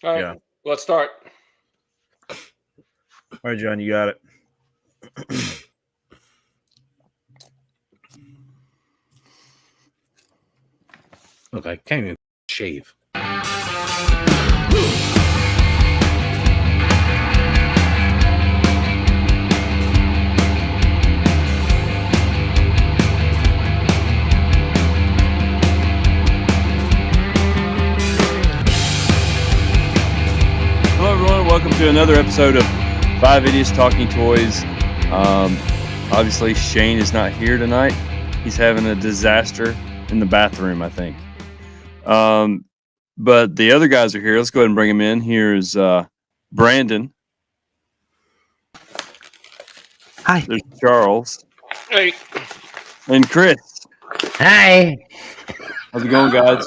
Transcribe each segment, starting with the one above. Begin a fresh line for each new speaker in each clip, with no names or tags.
All right,
Yeah.
let's start.
All right, John, you got it.
Look, I can't even shave.
Hello, everyone. Welcome to another episode of Five Idiots Talking Toys. Obviously, Shane is not here tonight. He's having a disaster in the bathroom, I think. But the other guys are here. Let's go ahead and bring them in. Here's Brandon.
Hi.
There's Charles.
Hey,
And Chris.
Hi.
How's it going, guys?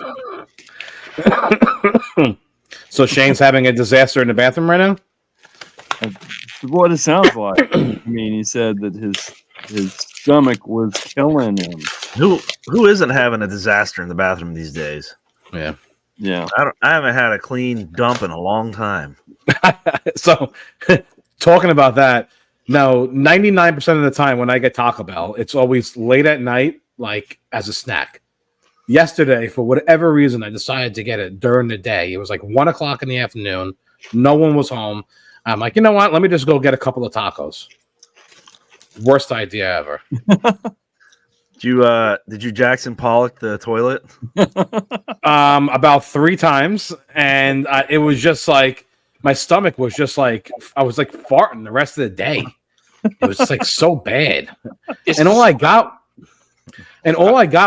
So Shane's having a disaster in the bathroom right now?
What it sounds like. I mean, he said that his stomach was killing him.
Who isn't having a disaster in the bathroom these days?
Yeah.
Yeah.
I haven't had a clean dump in a long time.
So, talking about that, no, 99% of the time when I get Taco Bell, it's always late at night, like as a snack. Yesterday, for whatever reason, I decided to get it during the day. It was like 1 o'clock in the afternoon. No one was home. I'm like, you know what? Let me just go get a couple of tacos. Worst idea ever.
Did you Jackson Pollock the toilet?
About 3 times, and it was just like my stomach was just like I was like farting the rest of the day. It was like so bad, and all I got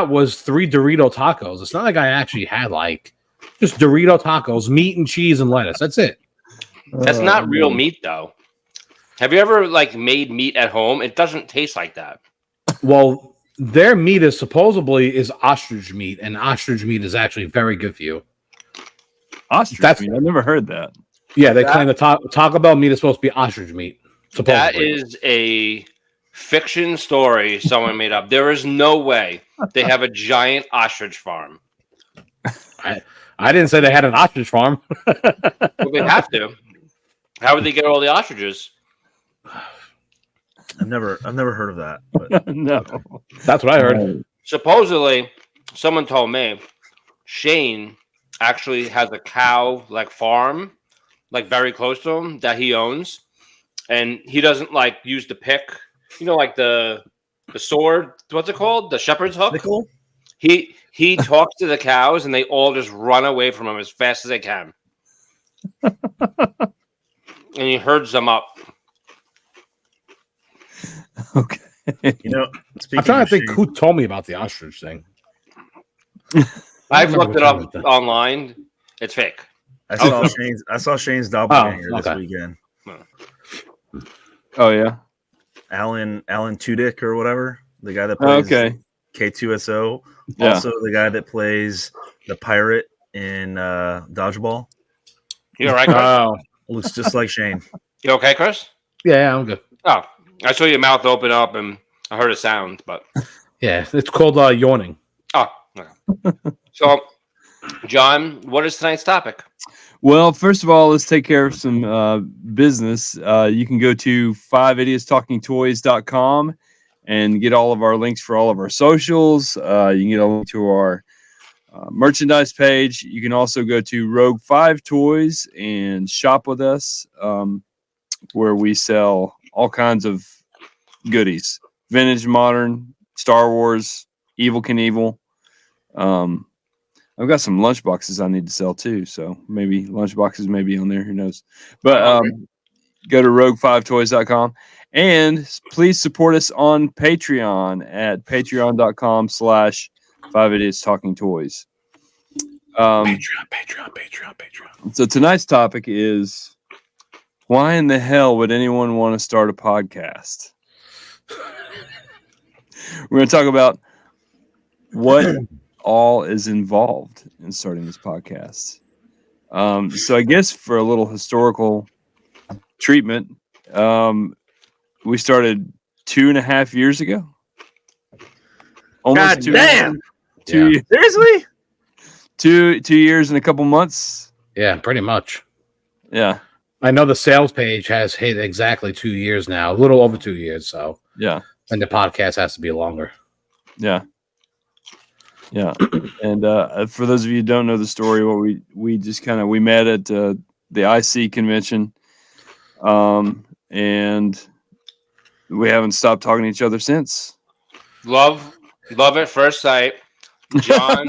was 3 Dorito tacos. It's not like I actually had like just Dorito tacos, meat and cheese and lettuce. That's it.
that's not real meat, though. Have you ever made meat at home? It doesn't taste like that.
Well, their meat is supposedly ostrich meat, and ostrich meat is actually very good for you.
Ostrich meat? I've never heard that.
Yeah, they claim the Taco Bell meat is supposed to be ostrich meat. Supposedly.
That is a fiction story someone made up. There is no way they have a giant ostrich farm.
I didn't say they had an ostrich farm.
Well, they have to. How would they get all the ostriches?
I've never heard of that. But
No.
That's what I heard.
Supposedly, someone told me Shane actually has a cow farm very close to him that he owns, and he doesn't use the pick, the sword. What's it called? The shepherd's hook.
Sickle?
He talks to the cows, and they all just run away from him as fast as they can, and he herds them up.
Okay.
I'm trying to think who told me about the ostrich thing.
I've looked it up online. It's fake.
I saw Shane's doppelganger this weekend.
Oh, yeah?
Alan Tudyk or whatever, the guy that plays K2SO.
Yeah.
Also the guy that plays the pirate in Dodgeball.
You all right, Chris?
Oh,
Looks just like Shane.
You okay, Chris?
yeah, I'm good.
Oh, I saw your mouth open up, and I heard a sound, but
Yeah, it's called yawning.
oh, okay. So, John, what is tonight's topic?
Well, first of all, let's take care of some business. You can go to 5idiotstalkingtoys.com and get all of our links for all of our socials. You can get a link to our merchandise page. You can also go to Rogue 5 Toys and shop with us, where we sell all kinds of goodies. Vintage, modern, Star Wars, Evel Knievel. I've got some lunchboxes I need to sell too, so maybe lunchboxes may be on there. Who knows? But go to rogue5toys.com and please support us on Patreon at patreon.com/5idiotstalkingtoys.
Patreon.
So tonight's topic is, why in the hell would anyone want to start a podcast? We're going to talk about what all is involved in starting this podcast. So I guess for a little historical treatment, we started 2.5 years ago. Almost
God damn.
2 years.
Seriously?
2 years and a couple months.
Yeah, pretty much.
Yeah.
I know the sales page has hit exactly 2 years now, a little over 2 years. So
Yeah.
and the podcast has to be longer.
Yeah. Yeah. And for those of you who don't know the story, what we just kind of we met at the IC convention, and we haven't stopped talking to each other since.
Love at first sight. John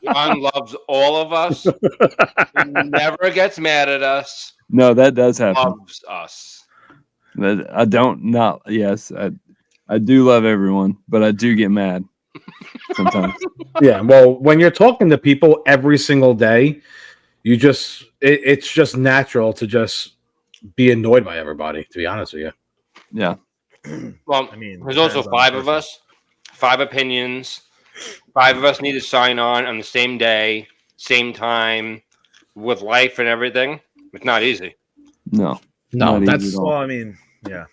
loves all of us. He never gets mad at us.
No, that does happen.
Loves us.
I don't not yes, I do love everyone, but I do get mad sometimes.
Yeah, well, when you're talking to people every single day, it's just natural to just be annoyed by everybody, to be honest with you.
Yeah.
Well,
I mean,
there's also
depends on
5
the
of
person.
us, 5 opinions. 5 of us need to sign on the same day, same time, with life and everything. It's not easy.
No.
No,
not
that's
easy at all.
Well, I mean, yeah.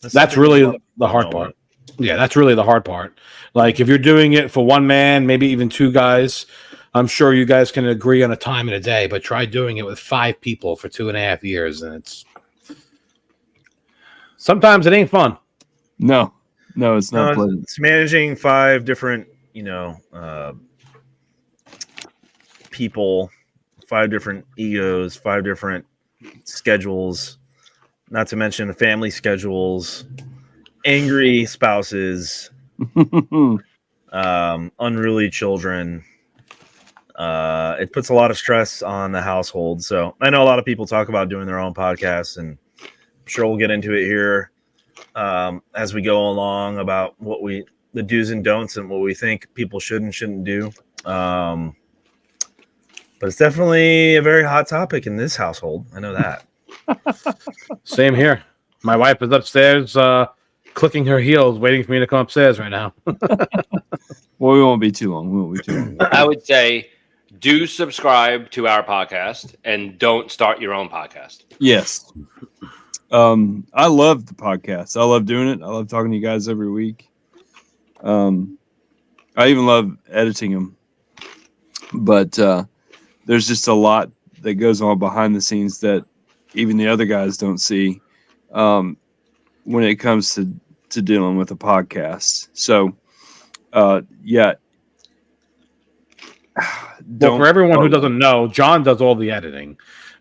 that's
something
really
a lot of
the
people
hard
know
part.
about.
Yeah, that's really the hard part. Like if you're doing it for one man, maybe even 2 guys, I'm sure you guys can agree on a time and a day. But try doing it with 5 people for 2.5 years, and sometimes it ain't fun.
No, it's not
No,
pleasant.
it's managing 5 different, people, 5 different egos, 5 different schedules, not to mention the family schedules, angry spouses, unruly children. It puts a lot of stress on the household. So I know a lot of people talk about doing their own podcasts, and I'm sure we'll get into it here as we go along about the do's and don'ts and what we think people should and shouldn't do. But it's definitely a very hot topic in this household. I know that.
Same here. My wife is upstairs, clicking her heels, waiting for me to come upstairs right now.
Well, we won't be too long.
I would say do subscribe to our podcast and don't start your own podcast.
Yes. I love the podcast. I love doing it. I love talking to you guys every week. I even love editing them. But there's just a lot that goes on behind the scenes that even the other guys don't see when it comes to dealing with a podcast. So, yeah.
Well, for everyone who doesn't know, John does all the editing.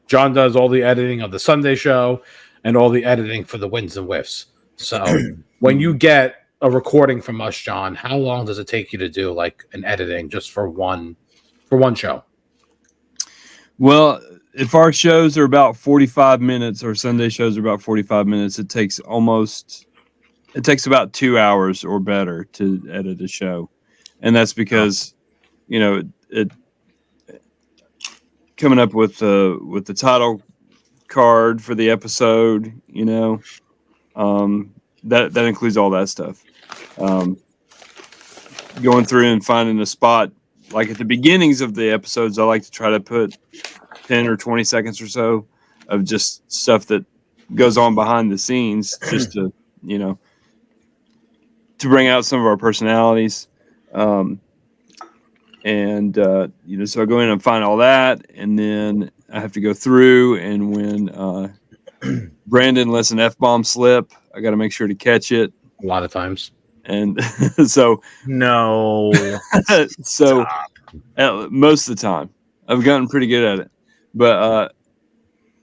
John does all the editing of the Sunday show and all the editing for the wins and whiffs. So when you get a recording from us, John, how long does it take you to do like an editing just for one show?
Well, if our shows are about 45 minutes, or Sunday shows are about 45 minutes, it takes about 2 hours or better to edit a show. And that's because, it coming up with the title card for the episode, that includes all that stuff. Going through and finding a spot, like at the beginnings of the episodes, I like to try to put 10 or 20 seconds or so of just stuff that goes on behind the scenes, just to bring out some of our personalities. So I go in and find all that, and then I have to go through, and when Brandon lets an F-bomb slip, I got to make sure to catch it.
A lot of times.
And so
No.
so most of the time I've gotten pretty good at it, but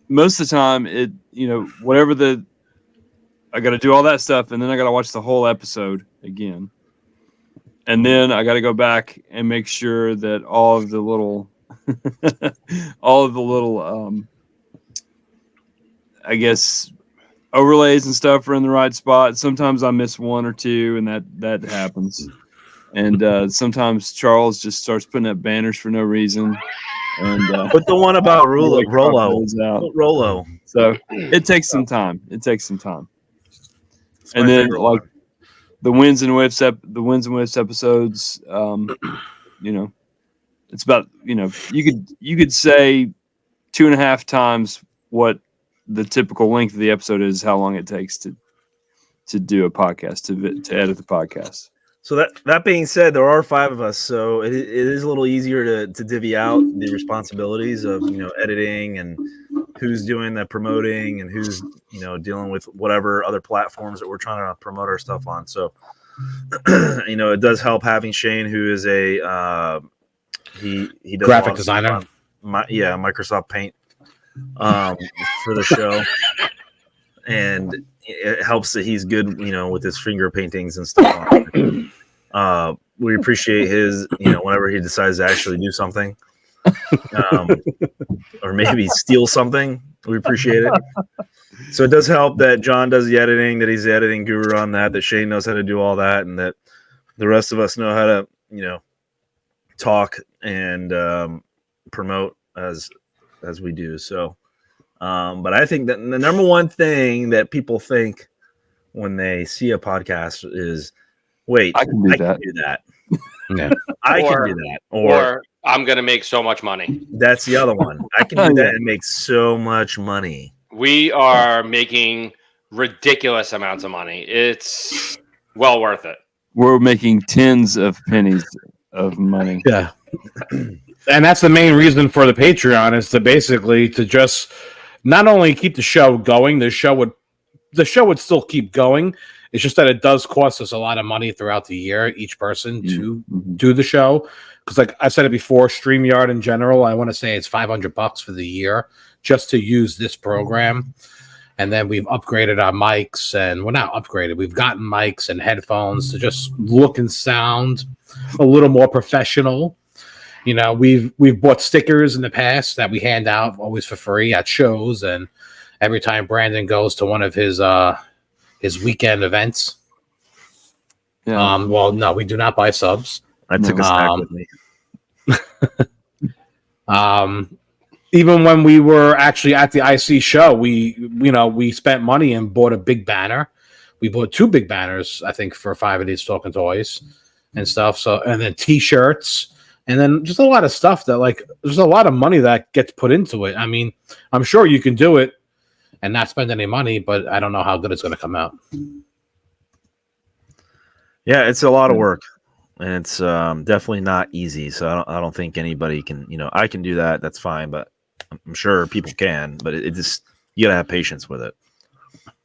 most of the time whatever I got to do all that stuff, and then I got to watch the whole episode again, and then I got to go back and make sure that all of the little I guess overlays and stuff are in the right spot. Sometimes I miss one or two, and that happens. And sometimes Charles just starts putting up banners for no reason. And
Put the one about Rollo.
Out.
Rollo.
So it takes some time.
It's
And
my
then
favorite
like
one.
the wins and whiffs episodes, it's about, you could say 2.5 times what the typical length of the episode is, how long it takes to do a podcast, to edit the podcast.
So that being said, there are 5 of us, so it is a little easier to divvy out the responsibilities of editing and who's doing the promoting and who's dealing with whatever other platforms that we're trying to promote our stuff on. So it does help having Shane, who is a he does
graphic designer.
Microsoft Paint for the show, and it helps that he's good with his finger paintings and stuff on. We appreciate his whenever he decides to actually do something, or maybe steal something, we appreciate it. So it does help that John does the editing, that he's the editing guru on that Shane knows how to do all that, and that the rest of us know how to talk and promote as we do. So but I think that the number one thing that people think when they see a podcast is, wait, I can do that.
Yeah.
I can do that.
Or I'm going to make so much money.
That's the other one. I can do that and make so much money.
We are making ridiculous amounts of money. It's well worth it.
We're making tens of pennies of money.
Yeah. And that's the main reason for the Patreon, is to just not only keep the show going, the show would still keep going. It's just that it does cost us a lot of money throughout the year, each person to do the show. Because like I said it before, StreamYard in general, I want to say it's $500 for the year just to use this program. And then we've upgraded our mics, and we're not upgraded. We've gotten mics and headphones to just look and sound a little more professional. We've bought stickers in the past that we hand out always for free at shows, and every time Brandon goes to one of his weekend events.
Yeah.
Well, no, we do not buy subs.
I took a snack with me.
Even when we were actually at the IC show, we spent money and bought a big banner. We bought 2 big banners, I think, for 5 of these Talking Toys and stuff. So, and then T-shirts, and then just a lot of stuff that there's a lot of money that gets put into it. I mean, I'm sure you can do it and not spend any money, but I don't know how good it's going to come out.
Yeah, it's a lot of work, and it's definitely not easy. So I don't think anybody can. I can do that. That's fine, but I'm sure people can. But it just, you gotta have patience with it.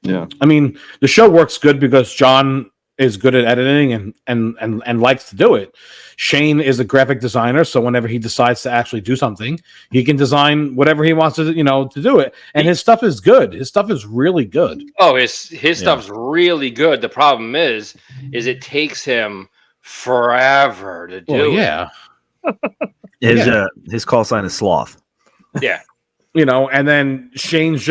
Yeah,
I mean, the show works good because John is good at editing and likes to do it. Shane is a graphic designer, so whenever he decides to actually do something, he can design whatever he wants to do it. And his stuff is good. His stuff is really good.
Oh, his stuff's really good. The problem is it takes him forever to do it.
Yeah.
His call sign is Sloth.
Yeah.
And then Shane's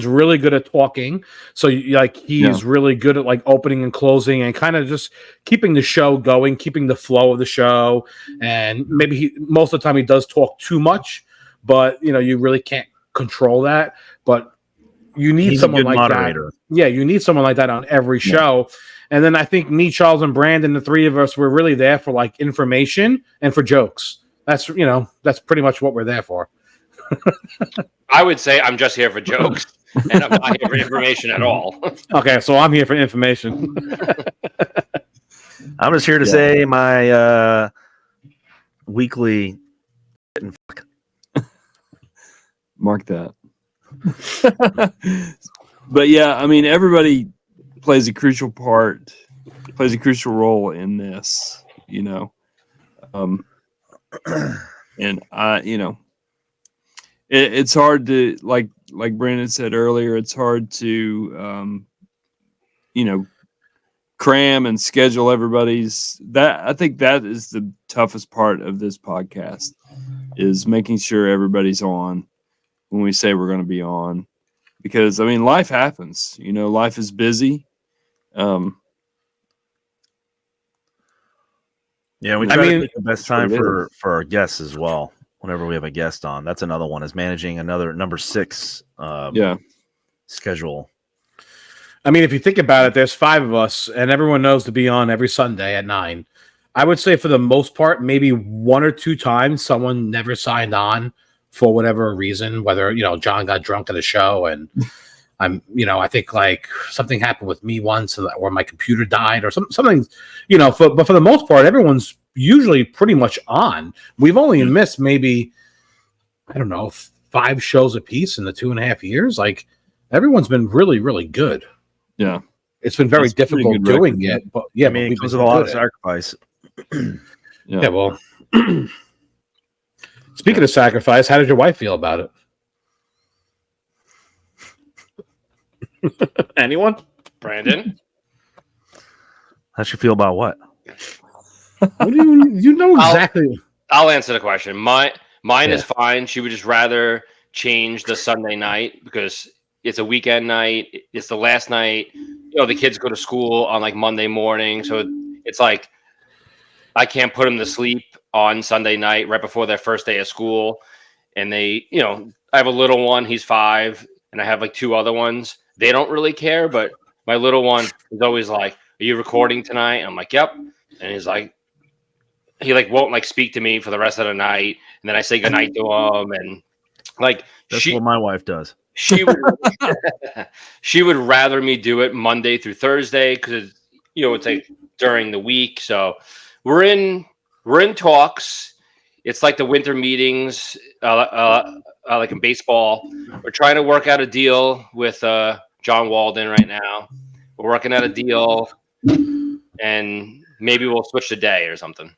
really good at talking. So he's really good at opening and closing and kind of just keeping the show going, keeping the flow of the show. And maybe most of the time he does talk too much, but you really can't control that. But you need someone like moderator. That. Yeah, you need someone like that on every show. And then I think me, Charles, and Brandon, the 3 of us, were really there for information and for jokes. That's pretty much what we're there for.
I would say I'm just here for jokes, and I'm not here for information at all.
Okay, so I'm here for information.
I'm just here to say my weekly.
Mark that. But yeah, I mean, everybody plays a crucial role in this, and it's hard to like Brandon said earlier. It's hard to cram and schedule everybody's. I think that is the toughest part of this podcast, is making sure everybody's on when we say we're going to be on, because I mean, life happens. Life is busy.
Yeah, we try to make the best time for our guests as well. Whenever we have a guest on, that's another one, is managing another number 6 schedule.
I mean, if you think about it, there's 5 of us, and everyone knows to be on every Sunday at 9. I would say for the most part, maybe 1 or 2 times someone never signed on for whatever reason, whether John got drunk at a show, and I think something happened with me once, or my computer died, or something, but for the most part, everyone's usually pretty much on. We've only missed maybe, I don't know, 5 shows apiece in the 2.5 years. Like everyone's been really, really good.
Yeah.
It's been very
That's a pretty
difficult
good
doing
record,
it, but yeah,
I mean,
but
it
we've
comes
been
with a lot of
good at it.
sacrifice.
Yeah, well, speaking of sacrifice, how did your wife feel about it? Anyone?
Brandon.
How'd you feel about what?
What do you know exactly?
I'll answer the question. Mine
Yeah.
is fine. She would just rather change the Sunday night because it's a weekend night. It's the last night. You know, the kids go to school on like Monday morning, so it's like I can't put them to sleep on Sunday night right before their first day of school. And they, you know, I have a little one. He's 5, and I have like 2 other ones. They don't really care, but my little one is always like, "Are you recording tonight?" I'm like, "Yep." And he's like, he like won't like speak to me for the rest of the night, and then I say goodnight to him, and like
That's what my wife does.
she would she would rather me do it Monday through Thursday because you know it's like during the week. So we're in talks. It's like the winter meetings, like in baseball. We're trying to work out a deal with John Walden right now. We're working out a deal, and maybe we'll switch the day or something.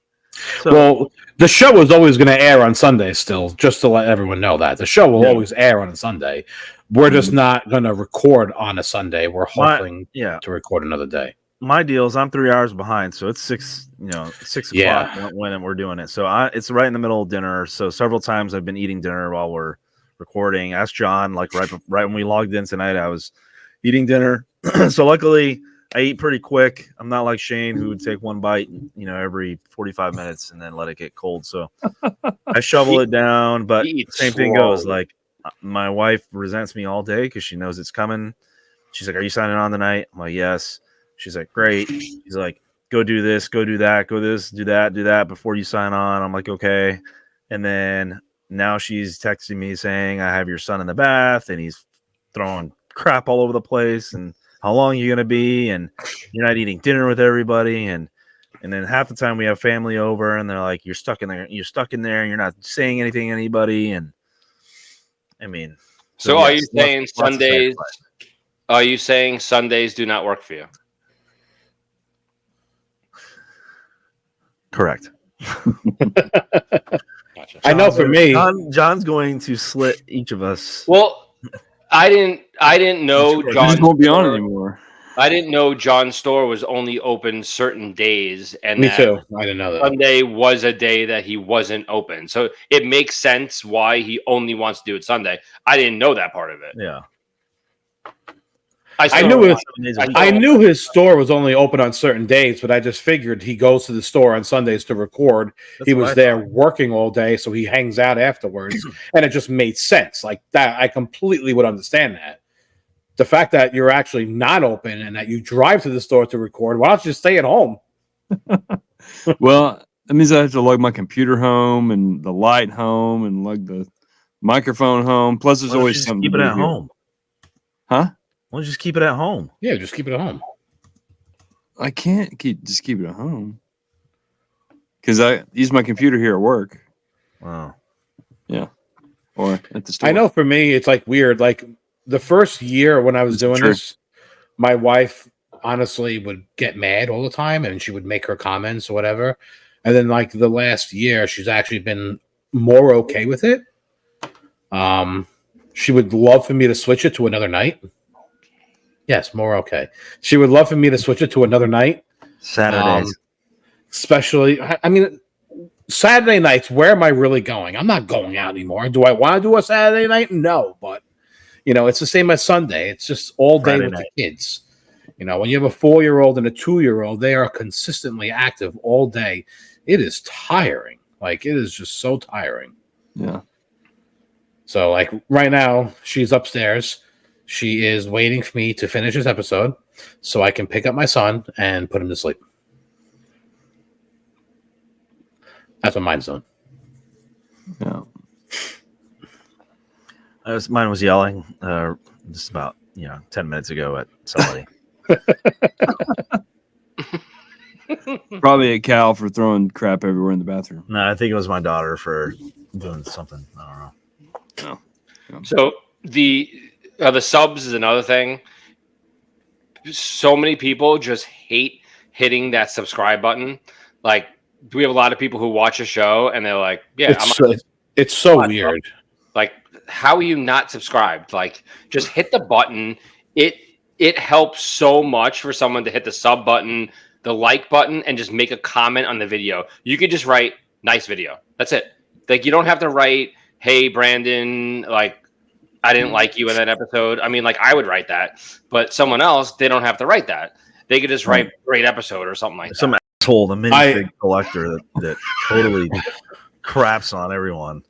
So,
Well, the show is always going to air on Sunday still, just to let everyone know that. The show will always air on a Sunday. We're just not going to record on a Sunday. We're hoping to record another day.
my deal is I'm 3 hours behind, so it's 6 o'clock when we're doing it. So it's right in the middle of dinner. So several times I've been eating dinner while we're recording. Ask John, like right when we logged in tonight, I was eating dinner. So luckily I eat pretty quick. I'm not like Shane who would take one bite, every 45 minutes and then let it get cold. So I shovel it down, but same thing goes. Like my wife resents me all day because she knows it's coming. She's like, "Are you signing on tonight?" I'm like, "Yes." She's like, "Great." She's like, "Go do this, go do that, go this, do that before you sign on." I'm like, "Okay." And then now she's texting me saying, "I have your son in the bath and he's throwing crap all over the place. And how long are you going to be? And you're not eating dinner with everybody." And then half the time we have family over and they're like, you're stuck in there and you're not saying anything to anybody. And I mean,
so are you saying Sundays? Are you saying Sundays do not work for you?
Correct.
Gotcha.
I know for me,
John's going to slit each of us.
Well, I didn't know
John
John's
won't be on anymore.
I didn't know John's store was only open certain days, and
me too. I didn't know that.
Sunday was a day that he wasn't open. So it makes sense why he only wants to do it Sunday. I didn't know that part of it.
Yeah.
I knew his store was only open on certain days, but I just figured he goes to the store on Sundays to record. He was there working all day, so he hangs out afterwards, and it just made sense. Like that, I completely would understand that. The fact that you're actually not open and that you drive to the store to record, why don't you just stay at home?
Well, that means I have to lug my computer home and the light home and lug the microphone home. Plus, there's always something.
Keep it at home,
huh?
Why don't you just keep it at home?
Yeah, just keep it at home.
I can't keep it at home because I use my computer here at work.
Wow.
Yeah, or at the store.
I know for me, it's like weird. Like the first year when I was doing this, my wife honestly would get mad all the time, and she would make her comments or whatever. And then, like the last year, she's actually been more okay with it. She would love for me to switch it to another night. Yes, more okay. She would love for me to switch it to another night.
Saturdays.
Especially, I mean, Saturday nights, where am I really going? I'm not going out anymore. Do I want to do a Saturday night? No, but, it's the same as Sunday. It's just all day
Friday
with
night.
the kids. When you have a 4-year-old and a 2-year-old, they are consistently active all day. It is tiring. Like, it is just so tiring.
Yeah.
So, like, right now, she's upstairs. She is waiting for me to finish this episode so I can pick up my son and put him to sleep. That's what mine's doing.
Yeah.
Mine was yelling just about 10 minutes ago at somebody.
Probably a cow for throwing crap everywhere in the bathroom.
No, I think it was my daughter for doing something. I don't know.
So the subs is another thing. So many people just hate hitting that subscribe button. Like, we have a lot of people who watch a show and they're like, "Yeah,
It's so weird."
Like, how are you not subscribed? Like, just hit the button. It helps so much for someone to hit the sub button, the like button, and just make a comment on the video. You could just write "nice video." That's it. Like, you don't have to write, "Hey Brandon, like, I didn't like you in that episode." I mean, like, I would write that, but someone else, they don't have to write that. They could just write "great episode" or something like
Some
that.
asshole, the minifig collector that totally craps on everyone.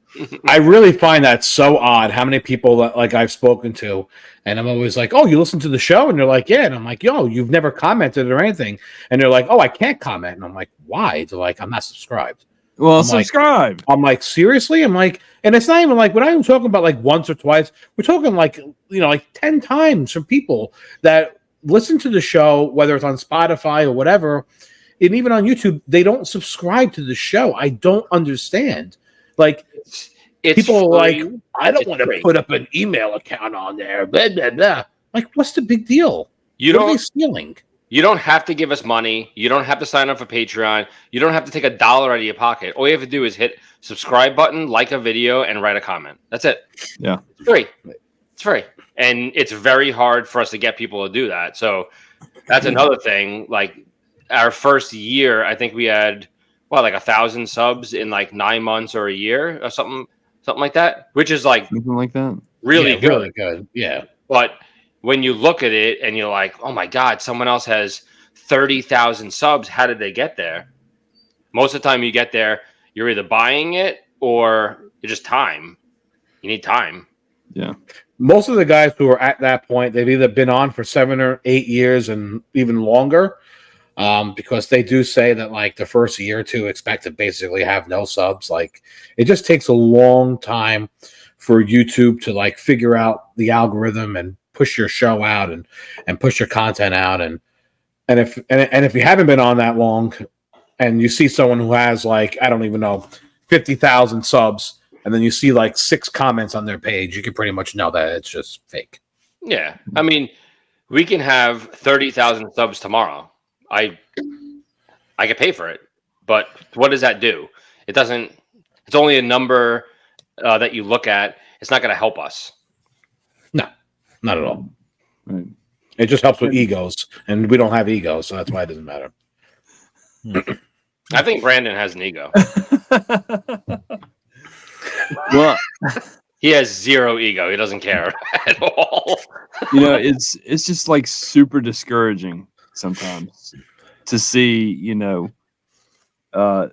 I really find that so odd. How many people that like I've spoken to, and I'm always like, "Oh, you listen to the show?" And they're like, "Yeah." And I'm like, "Yo, you've never commented or anything." And they're like, "Oh, I can't comment." And I'm like, "Why?" They're like, "I'm not subscribed."
Well,
I'm like-
subscribe.
I'm like, "Seriously?" I'm like, and it's not even like we're not even talking about like once or twice. We're talking like like 10 times from people that listen to the show, whether it's on Spotify or whatever, and even on YouTube, they don't subscribe to the show. I don't understand. Like,
It's
people are like,
free.
"I don't
It's
want to
free.
put up an email account on there." Blah, blah, blah. Like, what's the big deal?
You
What are they
don't.
stealing?
You don't have to give us money. You don't have to sign up for Patreon. You don't have to take $1 out of your pocket. All you have to do is hit subscribe button, like a video, and write a comment. That's it.
Yeah.
It's free. It's free. And it's very hard for us to get people to do that. So that's another thing. Like, our first year, I think we had like 1,000 subs in like 9 months or a year or something like that, which is like
Something like that.
really
Yeah,
good.
really good. Yeah.
But when you look at it and you're like, "Oh my God, someone else has 30,000 subs. How did they get there?" Most of the time you get there, you're either buying it or it's just time. You need time.
Yeah.
Most of the guys who are at that point, they've either been on for 7 or 8 years and even longer, because they do say that like the first year or two expect to basically have no subs. Like, it just takes a long time for YouTube to like figure out the algorithm and push your show out and push your content out. And if you haven't been on that long and you see someone who has like, I don't even know, 50,000 subs, and then you see like 6 comments on their page, you can pretty much know that it's just fake.
Yeah. I mean, we can have 30,000 subs tomorrow. I could pay for it. But what does that do? It doesn't. It's only a number that you look at. It's not going to help us.
No, not at all.
Right.
It just helps with egos, and we don't have egos, so that's why it doesn't matter.
I think Brandon has an ego.
Well,
He has zero ego. He doesn't care at all.
it's just like super discouraging sometimes to see, all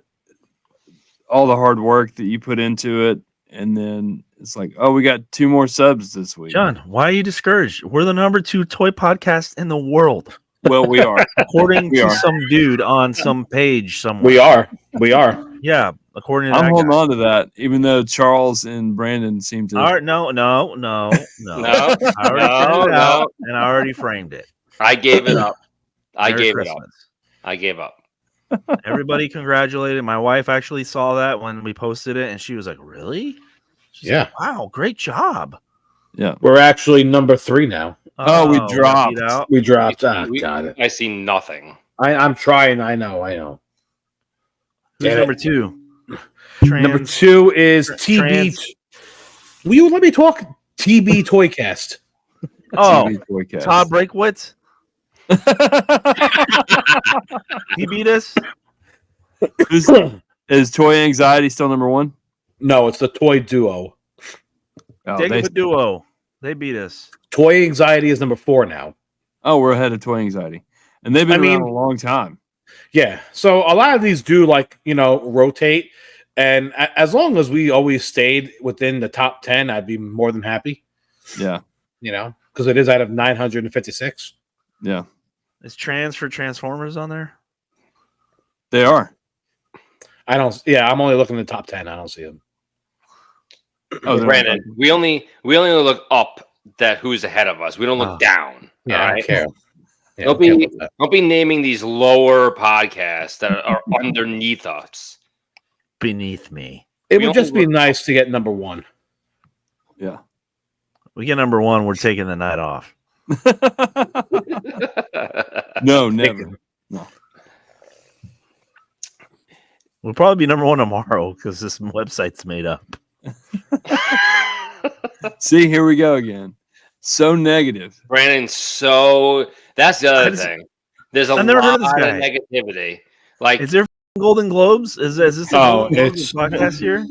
the hard work that you put into it, and then it's like, oh, we got 2 more subs this week.
John, why are you discouraged? We're the number 2 toy podcast in the world,
Well, we are.
according
We
to
are.
some dude on some page somewhere.
We are.
Yeah, according to
I'm
that
holding
guy.
on to that, even though Charles and Brandon seem to.
All right, no.
No,
I already printed it
no.
out, and I already framed it.
I gave it up. I
Merry
gave
Christmas.
it up. I gave up.
Everybody congratulated. My wife actually saw that when we posted it, and she was like, "Really?" She's
Yeah.
like, wow, great job.
Yeah.
We're actually number 3 now.
Oh, we
got
dropped.
beat out.
We dropped.
We-
Got it.
I see nothing.
I'm trying. I know.
Who's
Get
number
it.
2?
Number 2 is TB.
trans-
Will you let me talk? TB Toycast.
Oh,
TV forecast.
Todd Breakwitz. He beat us.
Is Toy Anxiety still number 1?
No, it's the Toy Duo.
Oh,
Dig the duo. They beat us.
Toy Anxiety is number 4 now.
we're ahead of Toy Anxiety, and they've been
I mean-
around a long time.
Yeah. So a lot of these do like, rotate. And as long as we always stayed within the top 10, I'd be more than happy,
Yeah,
because it is out of 956.
yeah,
Is Trans for Transformers on there?
they are.
I'm only looking at the top 10. I don't see them.
Oh, they're
Brandon, we only look up that who's ahead of us. We don't look down.
Yeah,
all
I
right?
don't care. Yeah,
Don't
I don't care
be
about that.
don't be naming these lower podcasts that are underneath us.
Beneath me.
It
we
would just
only
be nice to get number 1.
Yeah.
We get number one, we're taking the night off.
No, never.
We'll probably be number one tomorrow because this website's made up.
See, here we go again. So negative.
Brandon, that's the other thing. There's a
I've never
lot
heard of this
of
guy.
negativity. Like,
Is there Golden Globes? Is this the Golden Globes podcast here?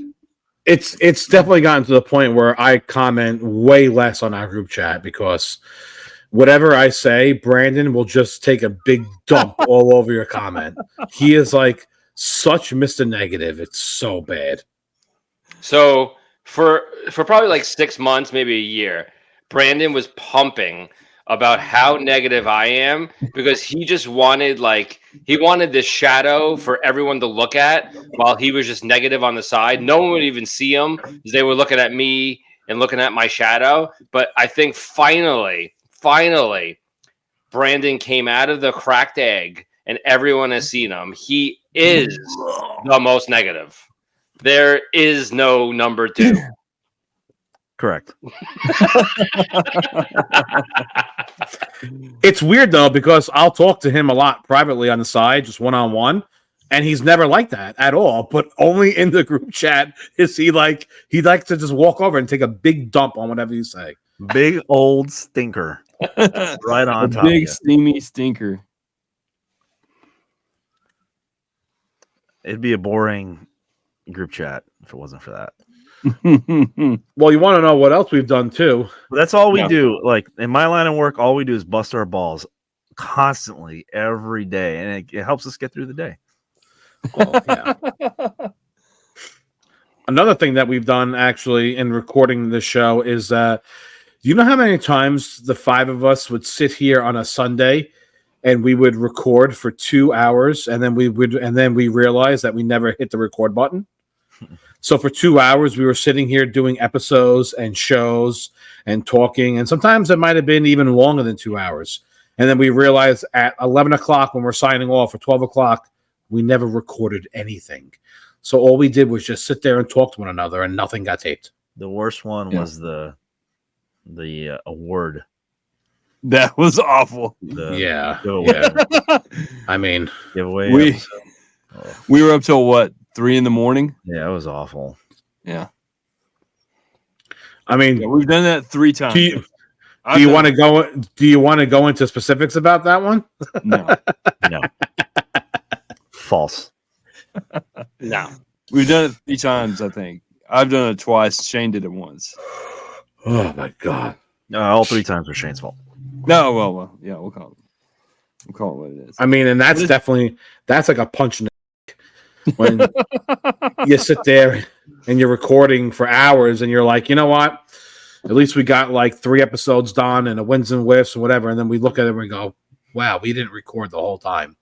It's definitely gotten to the point where I comment way less on our group chat because whatever I say, Brandon will just take a big dump all over your comment. He is like such Mr. Negative. It's so bad.
so for probably like 6 months, maybe a year, Brandon was pumping about how negative I am because he just wanted this shadow for everyone to look at while he was just negative on the side. No one would even see him because they were looking at me and looking at my shadow. But I think finally, Brandon came out of the cracked egg and everyone has seen him. He is the most negative. There is no number two.
Correct.
It's weird though because I'll talk to him a lot privately on the side, just one-on-one, and he's never like that at all. But only in the group chat is he likes to just walk over and take a big dump on whatever you say.
Big old stinker. Right on top.
Big steamy stinker.
It'd be a boring group chat if it wasn't for that.
Well, you want to know what else we've done too?
But that's all we do. Like in my line of work, all we do is bust our balls constantly every day, and it helps us get through the day.
Well, yeah. Another thing that we've done actually in recording the show is do you know how many times the five of us would sit here on a Sunday and we would record for 2 hours and then we realized that we never hit the record button? So for 2 hours, we were sitting here doing episodes and shows and talking. And sometimes it might have been even longer than 2 hours. And then we realized at 11 o'clock when we're signing off or 12 o'clock, we never recorded anything. So all we did was just sit there and talk to one another and nothing got taped.
The worst one was the award.
That was awful.
Yeah. I mean,
Giveaway.
We were up till what? 3 a.m?
Yeah, it was awful.
Yeah.
I mean,
we've done that 3 times.
Do you want to go? Do you want to go into specifics about that one?
No.
False.
No.
We've done it 3 times, I think. I've done it twice. Shane did it once.
Oh my god!
All 3 times were Shane's fault.
No, well, yeah, we'll call it what it is.
I mean, and that's like a punch in the when you sit there and you're recording for hours and you're like, you know what? At least we got like 3 episodes done and a wins and whiffs and whatever. And then we look at it and we go, wow, we didn't record the whole time.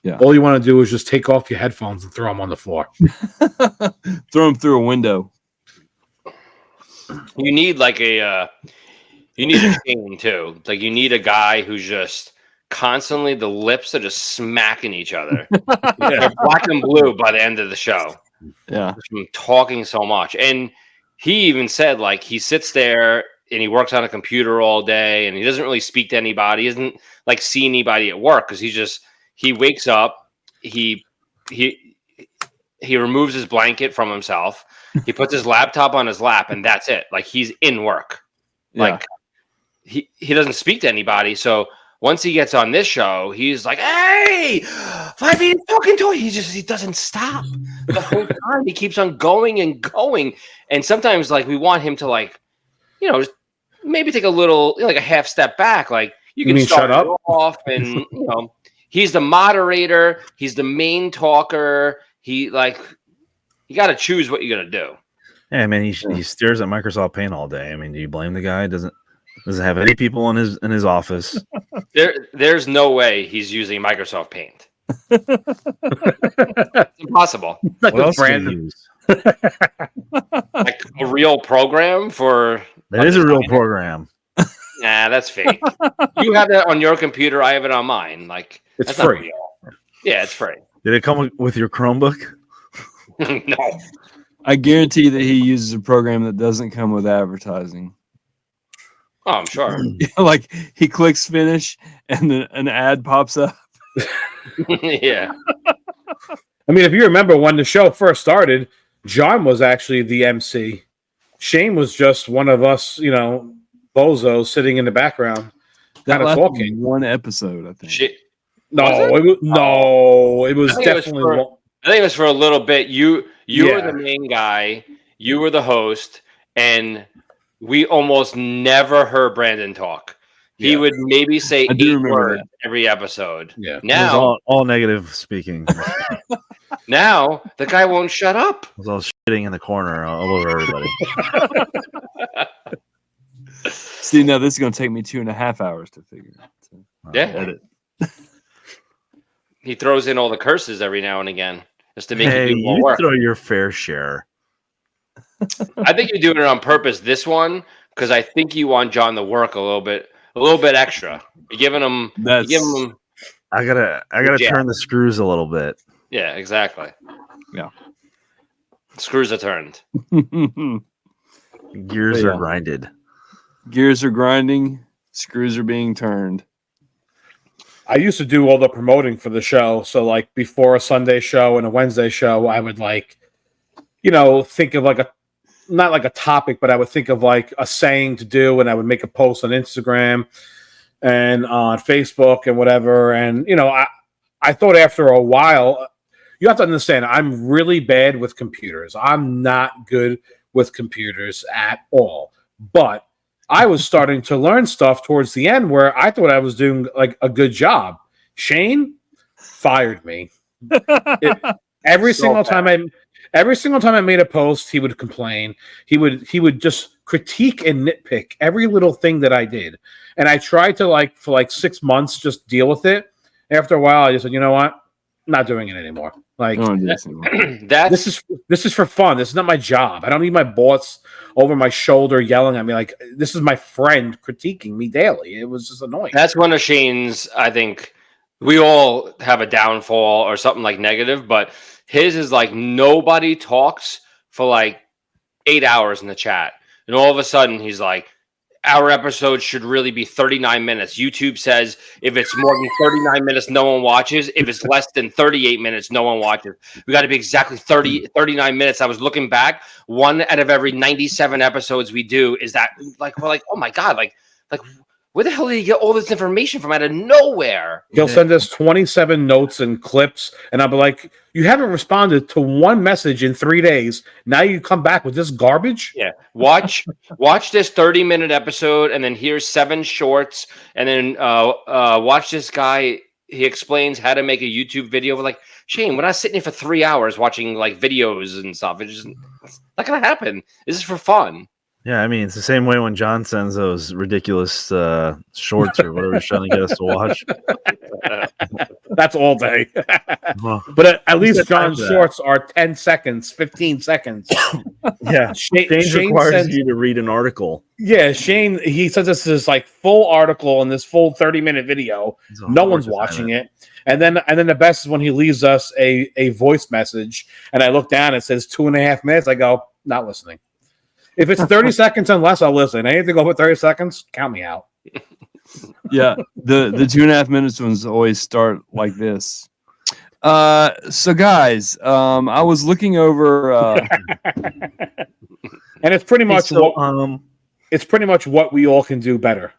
Yeah.
All you want to do is just take off your headphones and throw them on the floor.
Throw them through a window.
You need a chain too. Like you need a guy who's just constantly the lips are just smacking each other. They're black and blue by the end of the show.
Yeah.
From talking so much. And he even said like he sits there and he works on a computer all day and he doesn't really speak to anybody. He doesn't like see anybody at work because he wakes up, he removes his blanket from himself, he puts his laptop on his lap, and that's it. Like he's in work. Like he doesn't speak to anybody. So once he gets on this show, he's like, "Hey, 5 minutes talking to him." He doesn't stop the whole time. He keeps on going and going. And sometimes like we want him to like, just maybe take a little like a half step back. Like you can start
shut up
off and he's the moderator, he's the main talker. You got to choose what you're gonna do.
Yeah, man, he stares at Microsoft Paint all day. I mean, do you blame the guy? Doesn't have any people in his office.
There's no way he's using Microsoft Paint. It's impossible.
What else do you use?
Like a real program for
that is a real program.
Nah, that's fake. You have that on your computer. I have it on mine. Like
it's
that's
free.
Yeah, it's free.
Did it come with your Chromebook?
No.
I guarantee that he uses a program that doesn't come with advertising.
Oh, I'm sure.
Like he clicks finish and then an ad pops up.
Yeah.
I mean, if you remember when the show first started, John was actually the MC. Shane was just one of us, bozos sitting in the background,
That
kind of
lasted
talking.
one episode, I think.
Shit.
No, it was
I think it was
definitely.
I think it was for a little bit. You were
Yeah.
the main guy. You were the host, and we almost never heard Brandon talk. He
Yeah.
would maybe say
I do
8
remember
words
that.
every episode.
Yeah.
It was
Now
all negative speaking.
Now the guy won't shut up.
I was all shitting in the corner all over everybody.
See, now this is going to take me 2.5 hours to figure out. So,
Yeah.
edit.
He throws in all the curses every now and again just to make
Hey,
you do more
you
work.
throw your fair share.
I think you're doing it on purpose this one because I think you want John to work a little bit extra. You're giving him. You're giving him.
I gotta
Yeah.
turn the screws a little bit.
Yeah, exactly.
Yeah.
Screws are turned.
Gears
Yeah.
are grinded.
Gears are grinding. Screws are being turned.
I used to do all the promoting for the show. So, like, before a Sunday show and a Wednesday show, I would, think of not like a topic, but I would think of like a saying to do, and I would make a post on Instagram and on Facebook and whatever. And, I thought after a while, you have to understand, I'm really bad with computers. I'm not good with computers at all. But I was starting to learn stuff towards the end where I thought I was doing like a good job. Shane fired me. Every single time I made a post, he would complain. He would just critique and nitpick every little thing that I did. And I tried to for 6 months just deal with it. After a while, I just said, you know what? I'm not doing it anymore. Like,
That's
this is for fun. This is not my job. I don't need my boss over my shoulder yelling at me. Like, this is my friend critiquing me daily. It was just annoying.
That's one of Shane's. I think we all have a downfall or something like negative, but his is like nobody talks for like 8 hours in the chat, and all of a sudden he's like, our episode should really be 39 minutes. YouTube says if it's more than 39 minutes, no one watches. If it's less than 38 minutes, no one watches. We got to be exactly 39 minutes. I was looking back. 1 out of every 97 episodes we do is that we're like, oh my God, like where the hell did he get all this information from out of nowhere?
He'll send us 27 notes and clips, and I'll be like, you haven't responded to one message in 3 days. Now you come back with this garbage?
Yeah. Watch this 30-minute episode, and then here's 7 shorts, and then watch this guy. He explains how to make a YouTube video. We're like, Shane, we're not sitting here for 3 hours watching like videos and stuff. It's just not gonna happen. This is for fun.
Yeah, I mean, it's the same way when John sends those ridiculous shorts or whatever he's trying to get us to watch.
That's all day.
Well,
But at least
said time
John's
for that.
shorts are 10 seconds, 15 seconds.
yeah,
Shane
requires
sends,
you to read an article.
yeah, Shane, he sends us this like full article and this full 30-minute video. No one's watching it. And then the best is when he leaves us a voice message, and I look down and it says 2.5 minutes. I go, not listening. If it's 30 seconds and less, I'll listen. Anything over 30 seconds, count me out.
Yeah, the 2.5 minutes ones always start like this. So guys, I was looking over.
And it's pretty much it's pretty much what we all can do better.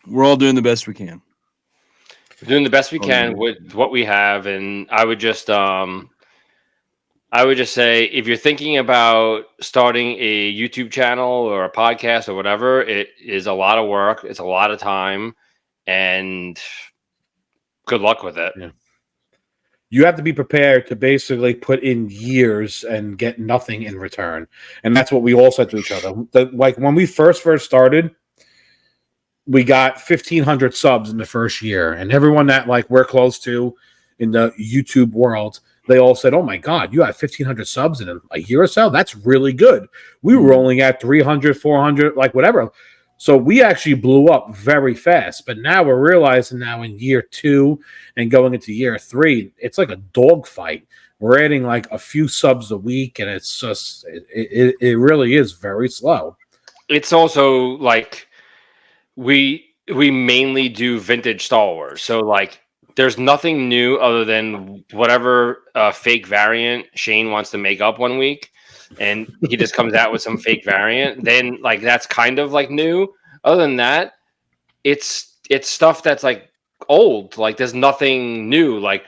We're all doing the best we can.
We're doing the best we can with what we have, and I would just say if you're thinking about starting a YouTube channel or a podcast or whatever, it is a lot of work. It's a lot of time, and good luck with it.
Yeah. You have to be prepared to basically put in years and get nothing in return. And that's what we all said to each other. Like when we first started, we got 1,500 subs in the first year, and everyone that we're close to in the YouTube world, they all said, oh my God, you have 1,500 subs in a year or so? That's really good. We were only at 300, 400, whatever. So we actually blew up very fast. But now we're realizing now in year 2 and going into year 3, it's like a dogfight. we're adding like a few subs a week, and it's just it really is very slow.
It's also like we mainly do vintage Star Wars, so like there's nothing new other than whatever fake variant Shane wants to make up one week, and he just comes out with some fake variant. Then like that's kind of like new. Other than that, it's stuff that's like old. Like there's nothing new. Like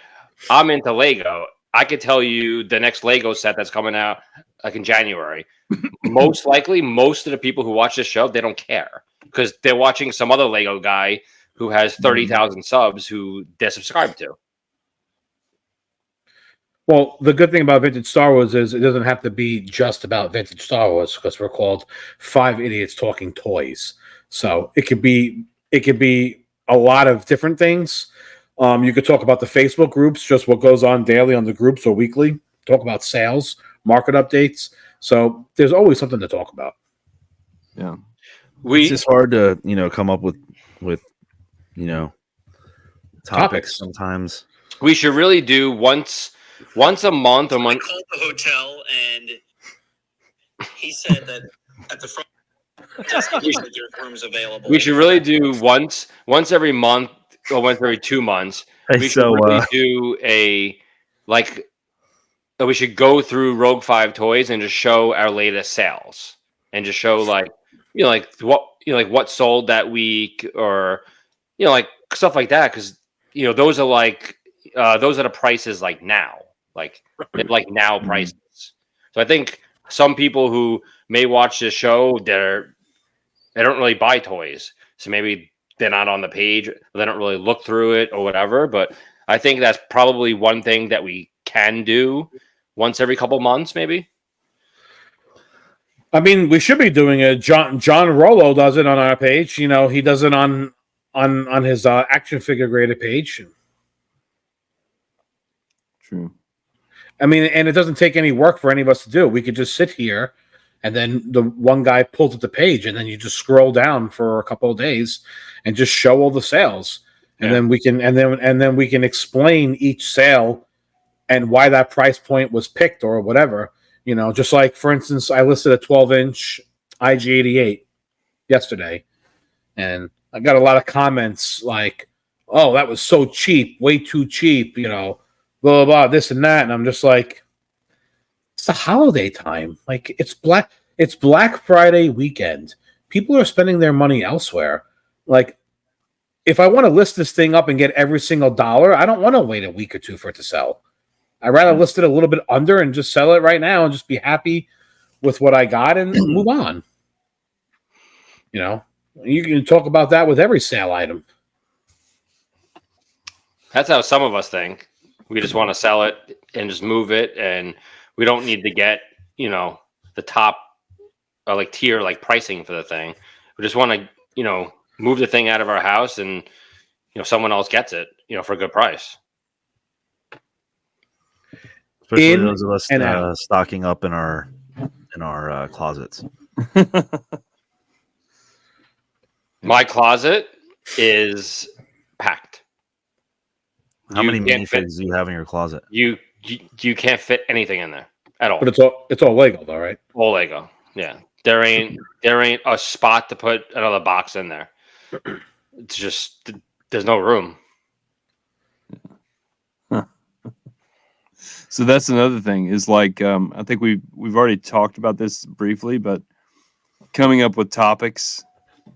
I'm into Lego. I could tell you the next Lego set that's coming out like in January. Most likely, most of the people who watch this show, they don't care because they're watching some other Lego guy who has 30,000 subs who they're subscribed to.
Well, the good thing about Vintage Star Wars is it doesn't have to be just about Vintage Star Wars because we're called Five Idiots Talking Toys. So it could be a lot of different things. You could talk about the Facebook groups, just what goes on daily on the groups or weekly. Talk about sales, market updates. So there's always something to talk about.
Yeah,
It's just hard to come up with topics sometimes.
We should really do once a month or month.
I called the hotel and he said that at the front desk there's rooms available.
We should really do once every month or once every 2 months.
Hey,
We should really do we should go through Rogue 5 Toys and just show our latest sales and just show what sold that week or like stuff like that because those are the prices like now now prices. So I think some people who may watch this show they don't really buy toys, so maybe they're not on the page, they don't really look through it or whatever. But I think that's probably one thing that we can do once every couple months, maybe.
I mean, we should be doing it. John Rollo does it on our page. He does it on his action figure graded page.
true.
I mean, and it doesn't take any work for any of us to do. We could just sit here, and then the one guy pulls up the page, and then you just scroll down for a couple of days and just show all the sales, and then we can explain each sale and why that price point was picked or whatever. Just like for instance, I listed a 12-inch IG-88 yesterday, and I got a lot of comments like, "Oh, that was so cheap, way too cheap," blah, blah, blah, this and that. And I'm just like, it's the holiday time. Like, it's Black Friday weekend. People are spending their money elsewhere. Like, if I want to list this thing up and get every single dollar, I don't want to wait a week or two for it to sell. I'd rather list it a little bit under and just sell it right now and just be happy with what I got and move on. You can talk about that with every sale item.
That's how some of us think. We just want to sell it and just move it, and we don't need to get the top tier pricing for the thing. We just want to move the thing out of our house, and someone else gets it for a good price.
Especially those of us stocking up in our closets.
My closet is packed.
How many minifigs do you have in your closet?
You can't fit anything in there at all.
But it's all Lego, though, right?
All Lego. Yeah, there ain't a spot to put another box in there. It's just there's no room.
So that's another thing is I think we've already talked about this briefly, but coming up with topics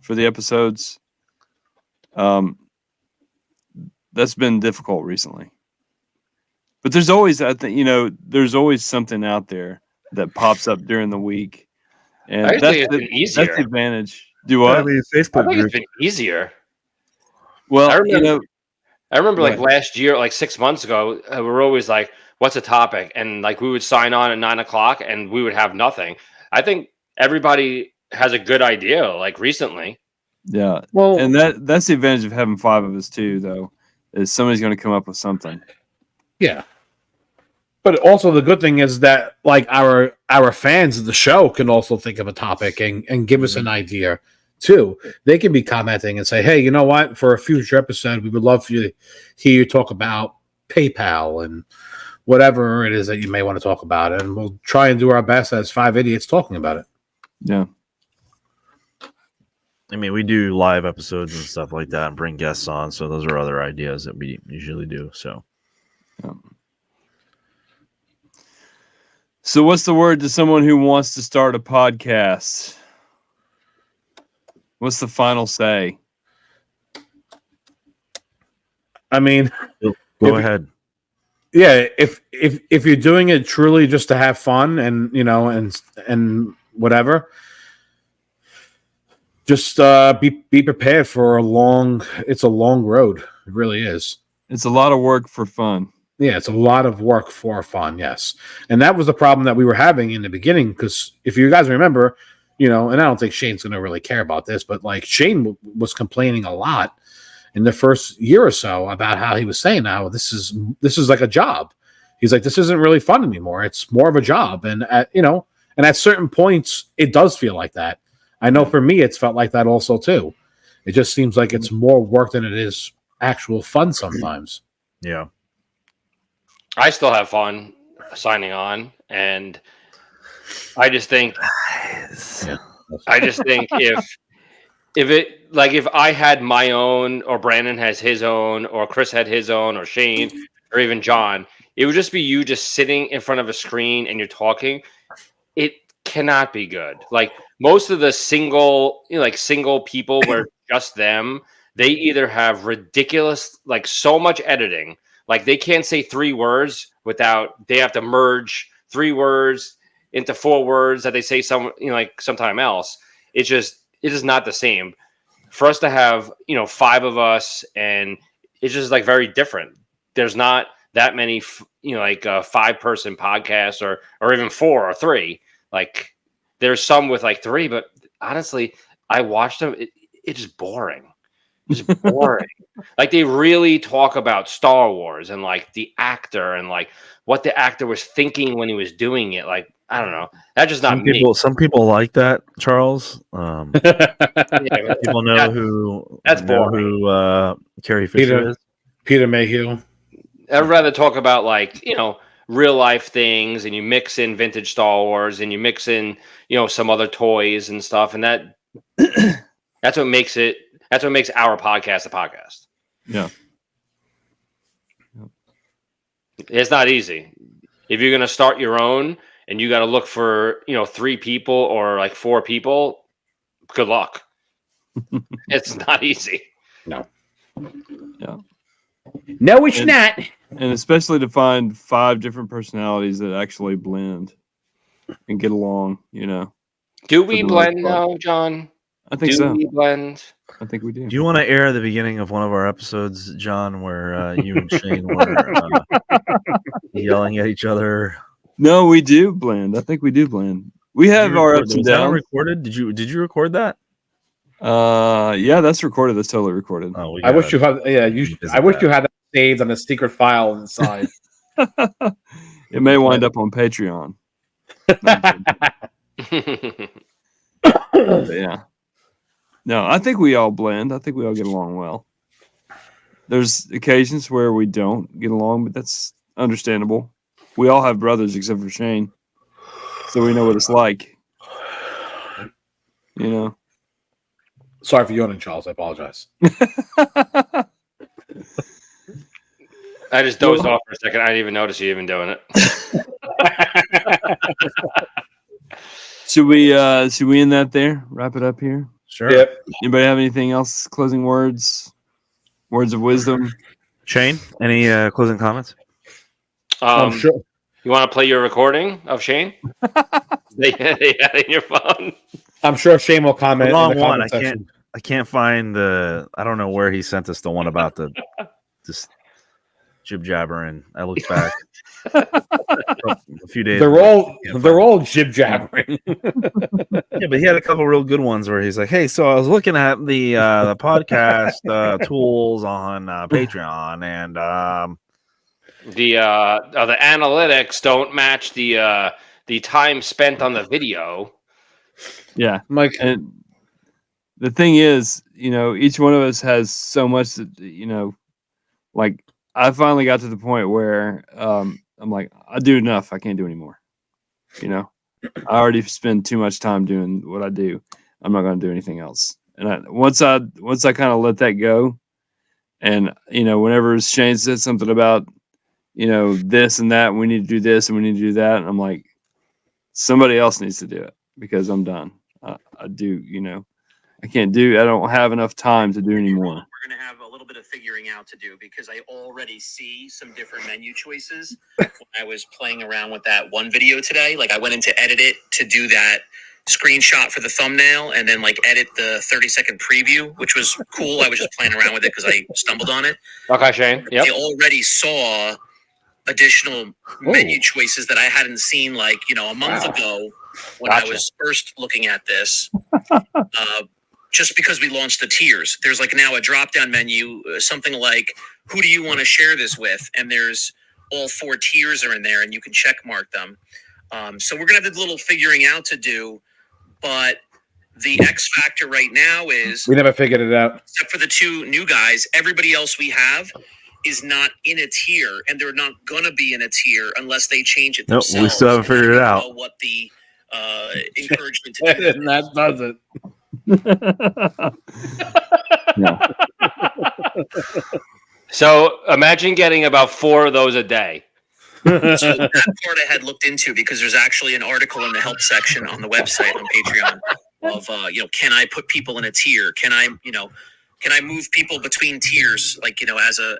for the episodes, that's been difficult recently. But there's always there's always something out there that pops up during the week, and that's the advantage. Do what?
Facebook group.
It's been easier.
Well,
I remember last year, 6 months ago, we were always like, what's a topic? And we would sign on at 9:00 and we would have nothing. I think everybody has a good idea recently.
Yeah. Well, and that's the advantage of having 5 of us too, though, is somebody's going to come up with something.
Yeah. But also the good thing is that our fans of the show can also think of a topic and give us an idea too. They can be commenting and say, hey, you know what? For a future episode, we would love for you to hear you talk about PayPal and whatever it is that you may want to talk about it, and we'll try and do our best as five idiots talking about it.
Yeah.
I mean, we do live episodes and stuff like that and bring guests on. So those are other ideas that we usually do. So,
So what's the word to someone who wants to start a podcast? What's the final say?
I mean,
go ahead.
yeah, if you're doing it truly just to have fun and and whatever, just be prepared for it's a long road. It really is.
It's a lot of work for fun.
Yeah, it's a lot of work for fun. Yes, and that was the problem that we were having in the beginning. Because if you guys remember, and I don't think Shane's going to really care about this, but like Shane was complaining a lot in the first year or so about how he was saying, "Now this is like a job." He's like, "This isn't really fun anymore. It's more of a job." And at certain points, it does feel like that. I know for me, it's felt like that also too. It just seems like it's more work than it is actual fun sometimes.
Yeah.
I still have fun signing on, and I just think if I had my own, or Brandon has his own, or Chris had his own, or Shane, or even John, it would just be you just sitting in front of a screen and you're talking. It cannot be good. Like most of the single people where just them, they either have ridiculous, like so much editing, like they can't say 3 words without, they have to merge 3 words into 4 words that they say sometime else. It is not the same. For us to have 5 of us, and it's just like very different. There's not that many 5-person podcasts, or even 4 or 3. Like there's some with like 3, but honestly, I watched them. It's just boring. It's boring. Like they really talk about Star Wars and like the actor and like what the actor was thinking when he was doing it. Like I don't know. That's just not me.
Some people like that, Charles.
Yeah,
People know who Carrie Fisher is.
Peter Mayhew.
I'd rather talk about like real life things, and you mix in vintage Star Wars, and you mix in some other toys and stuff, and that's what makes it. That's what makes our podcast a podcast.
Yeah.
It's not easy. If you're going to start your own and you got to look for, 3 people or like 4 people, good luck. It's not easy.
No.
Yeah.
No, it's not.
And especially to find 5 different personalities that actually blend and get along,
Do we
For the
blend
most part.
now, John?
I think
Do
so.
we blend?
I think we do.
Do you want to air the beginning of one of our episodes, John, where you and Shane were yelling at each other?
No, we do blend. I think we do blend. We have our ups and
Was that
downs.
recorded? Did you record that?
Yeah, that's recorded. That's totally recorded.
Oh,
I wish you had. Yeah,
revisit
I wish
that.
you had that saved on a secret file inside.
It may wind up on Patreon. But yeah. No, I think we all blend. I think we all get along well. There's occasions where we don't get along, but that's understandable. We all have brothers except for Shane. So we know what it's like.
Sorry for yawning, Charles. I apologize.
I just dozed off for a second. I didn't even notice you even doing it.
Should we end that there? Wrap it up here?
Sure.
Yep.
Anybody have anything else? Closing words? Words of wisdom?
Shane, any closing comments?
I'm sure.
You want to play your recording of Shane? They had it in your phone.
I'm sure Shane will comment.
The wrong
in the
one.
comment section.
I can't find the. I don't know where he sent us the one about this jib jabbering. I looked back a few days.
They're
ago.
all jib jabbering.
Yeah, but he had a couple real good ones where he's like, "Hey, so I was looking at the podcast tools on Patreon, and
The analytics don't match the time spent on the video."
Yeah.
Mike,
And the thing is, each one of us has so much that, like I finally got to the point where I'm like, I do enough. I can't do anymore. You know, I already spend too much time doing what I do. I'm not going to do anything else. And once I kind of let that go, and whenever Shane said something about this and that, and we need to do this and we need to do that, and I'm like, somebody else needs to do it because I'm done. I do, I don't have enough time to do anymore.
We're going to have a little bit of figuring out to do because I already see some different menu choices. When I was playing around with that one video today, like I went in to edit it to do that screenshot for the thumbnail and then like edit the 30-second preview, which was cool. I was just playing around with it because I stumbled on it.
Okay, Shane. Yep.
I already saw additional menu choices that I hadn't seen like, a month ago when I was first looking at this. Just because we launched the tiers, there's like now a drop-down menu, something like, who do you want to share this with? And there's all 4 tiers are in there and you can check mark them. So we're going to have a little figuring out to do, but the X factor right now is
we never figured it out.
Except for the 2 new guys, everybody else we have is not in a tier, and they're not going to be in a tier unless they change it themselves.
Nope, we still haven't figured it out.
Know what the encouragement to do
And that does it.
No.
So imagine getting about 4 of those a day.
So that part I had looked into because there's actually an article in the help section on the website on Patreon of can I put people in a tier? Can I move people between tiers like as a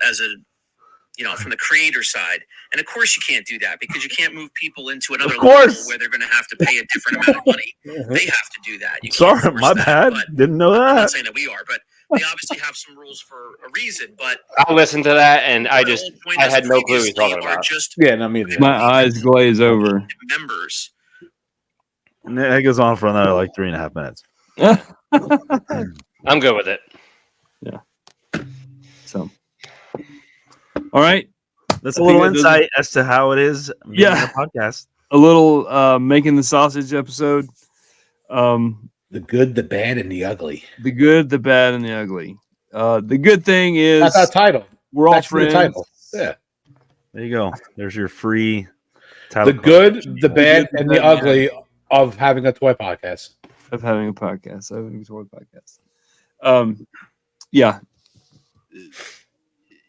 from the creator side? And of course you can't do that because you can't move people into another level where they're going to have to pay a different amount of money. They have to do that. You can't force
my
that,
bad. Didn't know
I'm not
that.
saying that we are, but they obviously have some rules for a reason. But
I'll listen to that, and I
the whole point
had
is
no clue what
previously
you're talking
are
about.
just
Yeah, me neither.
My eyes glaze over.
members.
And that goes on for another like 3.5 minutes.
I'm good with it.
So, all right.
That's a little insight as to how it is being
Yeah.
a podcast.
A little making the sausage episode.
The good, the bad, and the ugly.
The good, the bad, and the ugly. The good thing is
That's our title.
we're all
That's the
friends.
title. Yeah.
There you go. There's your free title.
The good, the bad,
The
and
good,
the ugly of having a toy podcast.
Of having a podcast, having a toy podcast. Yeah.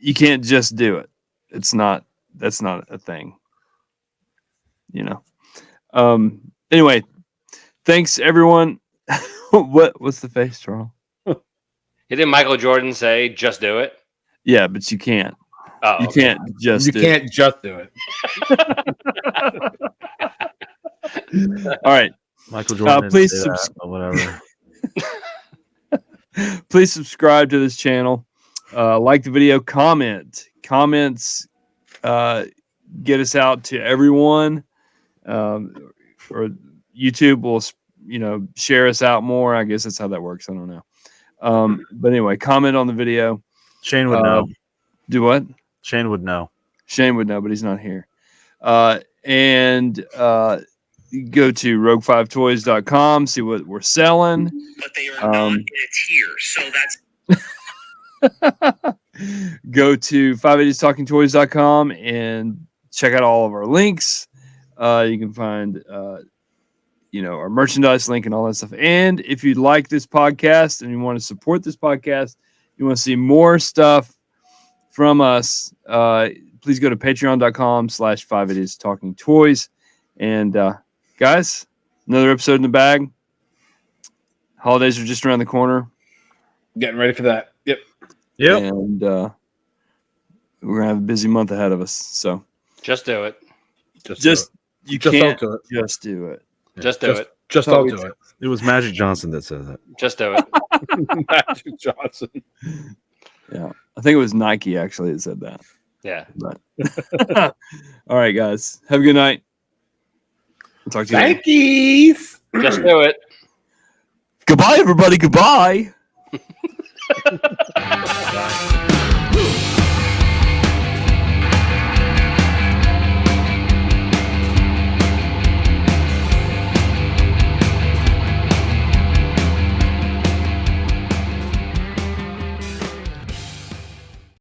You can't just do it. That's not a thing. Anyway, thanks everyone. What's the face, Charles?
Didn't Michael Jordan say, just do it?
Yeah, but you can't.
Oh,
You
okay.
can't just
You
do
can't just do it.
it. All right.
Michael Jordan.
please
didn't say that, or whatever.
Please subscribe to this channel. Like the video, comments get us out to everyone. Or YouTube will share us out more. I guess that's how that works. I don't know. But anyway, comment on the video.
Shane would know.
Do what?
Shane would know.
Shane would know, but he's not here. And go to rogue5toys.com, see what we're selling.
But they are not in a tier, so that's
Go to 580stalkingtoys.com and check out all of our links. You can find our merchandise link and all that stuff. And if you like this podcast and you want to support this podcast, you want to see more stuff from us, please go to patreon.com/580stalkingtoys. And guys, another episode in the bag. Holidays are just around the corner.
Getting ready for that. Yep.
And we're gonna have a busy month ahead of us. So
Just do it.
Just
you
Just
can't
don't do it.
just do it.
Just do it.
Just don't do it.
It was Magic Johnson that said that.
Just do it.
Magic Johnson.
Yeah, I think it was Nike actually that said that.
Yeah.
But all right, guys, have a good night. We'll talk to you later.
Thank you.
Just do it.
Goodbye, everybody. Goodbye.
Bye.